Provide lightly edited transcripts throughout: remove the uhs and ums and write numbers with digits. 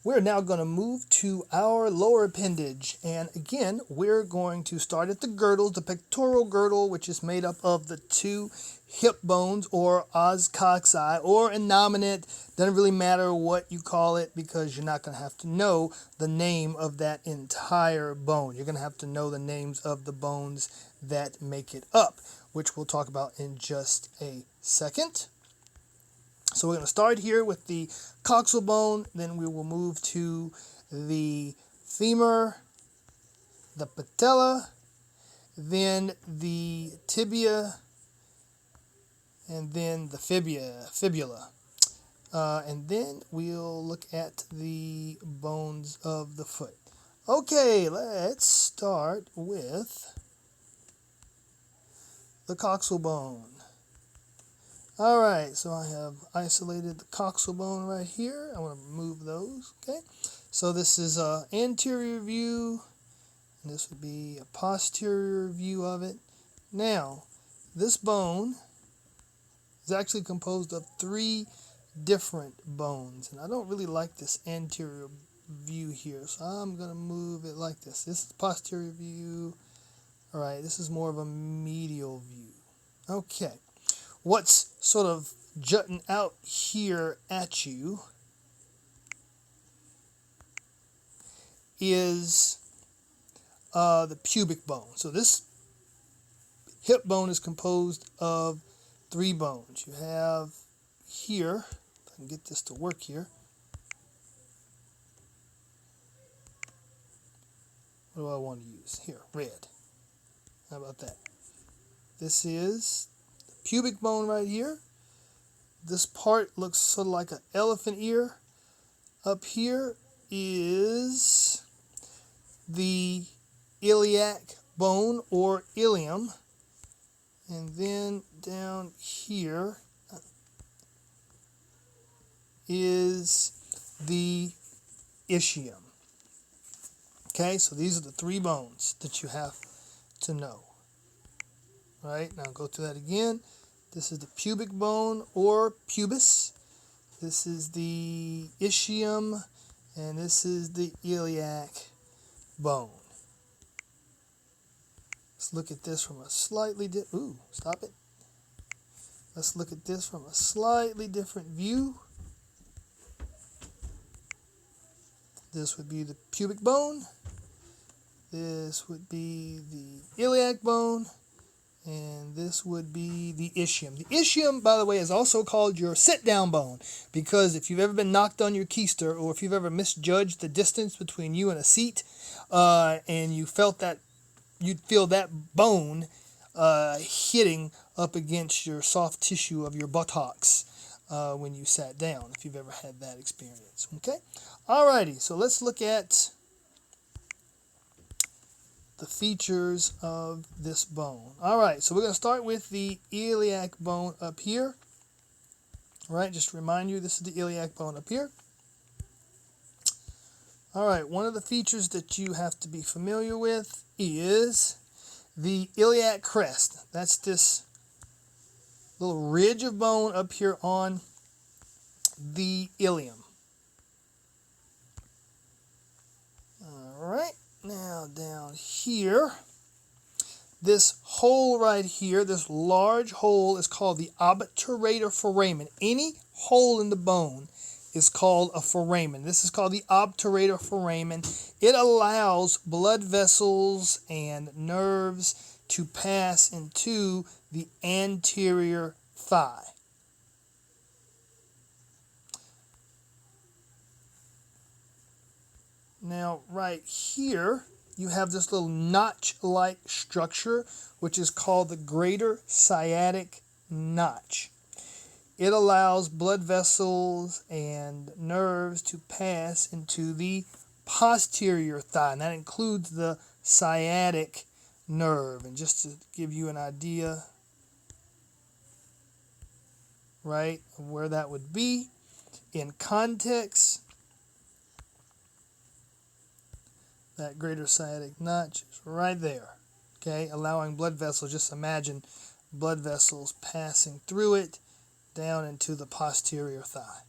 we're now going to move to our lower appendage. And again, we're going to start at the girdles, the pectoral girdle, which is made up of the two hip bones, or os coxae, or innominate. Doesn't really matter what you call it, because you're not going to have to know the name of that entire bone. You're going to have to know the names of the bones that make it up, which we'll talk about in just a second. So we're going to start here with the coxal bone, then we will move to the femur, the patella, then the tibia, and then the fibula. And then we'll look at the bones of the foot. Okay, let's start with the coxal bone. Alright, so I have isolated the coxal bone right here. I want to move those. Okay, so this is an anterior view, and this would be a posterior view of it. Now, this bone is actually composed of three different bones, and I don't really like this anterior view here, so I'm going to move it like this. This is the posterior view. Alright, this is more of a medial view. Okay. What's sort of jutting out here at you is the pubic bone. So this hip bone is composed of three bones. You have here, if I can get this to work here. What do I want to use? Here, red. How about that? This is pubic bone right here. This part looks sort of like an elephant ear. Up here is the iliac bone, or ilium, and then down here is the ischium. Okay, so these are the three bones that you have to know. Right, now go through that again. This is the pubic bone, or pubis. This is the ischium, and this is the iliac bone. Let's look at this from a slightly stop it. Let's look at this from a slightly different view. This would be the pubic bone. This would be the iliac bone. And this would be the ischium. The ischium, by the way, is also called your sit-down bone, because if you've ever been knocked on your keister, or if you've ever misjudged the distance between you and a seat, and you felt that, you'd feel that bone hitting up against your soft tissue of your buttocks when you sat down, if you've ever had that experience. Okay? Alrighty, so let's look at the features of this bone. Alright, so we're going to start with the iliac bone up here. Alright, just to remind you, this is the iliac bone up here. Alright, one of the features that you have to be familiar with is the iliac crest. That's this little ridge of bone up here on the ilium. Alright. Now down here, this hole right here, this large hole, is called the obturator foramen. Any hole in the bone is called a foramen. This is called the obturator foramen. It allows blood vessels and nerves to pass into the anterior thigh. Now, right here, you have this little notch-like structure, which is called the greater sciatic notch. It allows blood vessels and nerves to pass into the posterior thigh, and that includes the sciatic nerve. And just to give you an idea, right, of where that would be in context, that greater sciatic notch is right there, okay, allowing blood vessels, just imagine blood vessels passing through it down into the posterior thigh.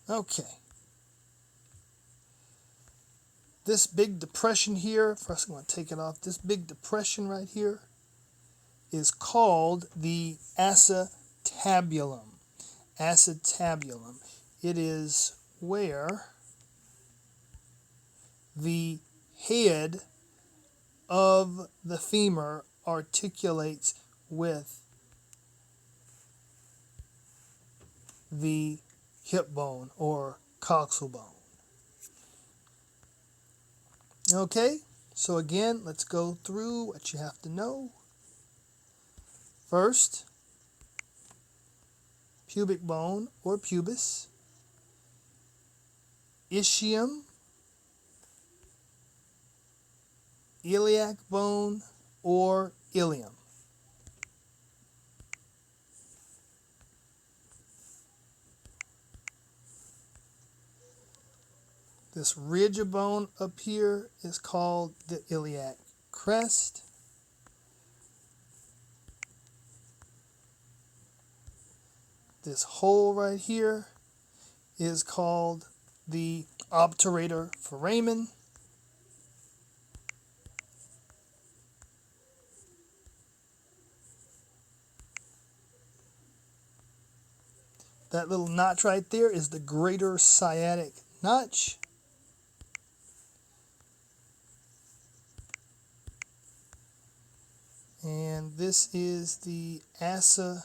Okay. This big depression here, first I'm going to take it off. This big depression right here is called the acetabulum. Acetabulum. It is where the head of the femur articulates with the hip bone or coxal bone. Okay, so again, let's go through what you have to know. First, pubic bone or pubis, ischium, iliac bone or ilium. This ridge of bone up here is called the iliac crest. This hole right here is called the obturator foramen. That little notch right there is the greater sciatic notch. And this is the acetabulum.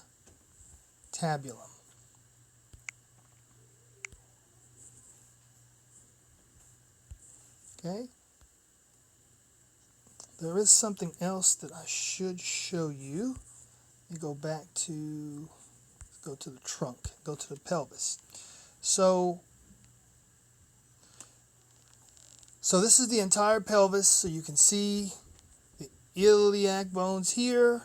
Okay. There is something else that I should show you. Let me go back to, go to the trunk, go to the pelvis. So this is the entire pelvis. So you can see the iliac bones here,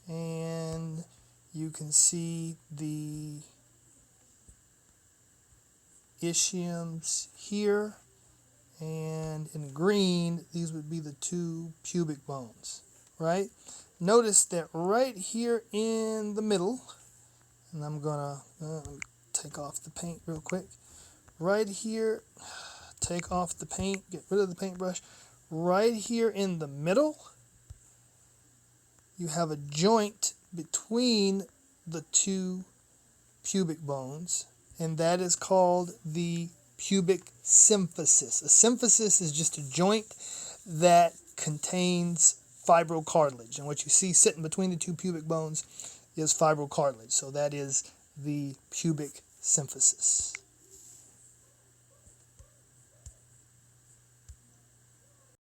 and you can see the ischiums here, and in green these would be the two pubic bones, right? Notice that right here in the middle, and I'm gonna let me take off the paint real quick. Right here, take off the paint, get rid of the paintbrush. Right here in the middle, you have a joint between the two pubic bones, and that is called the pubic symphysis. A symphysis is just a joint that contains fibrocartilage, and what you see sitting between the two pubic bones is fibrocartilage. So that is the pubic symphysis.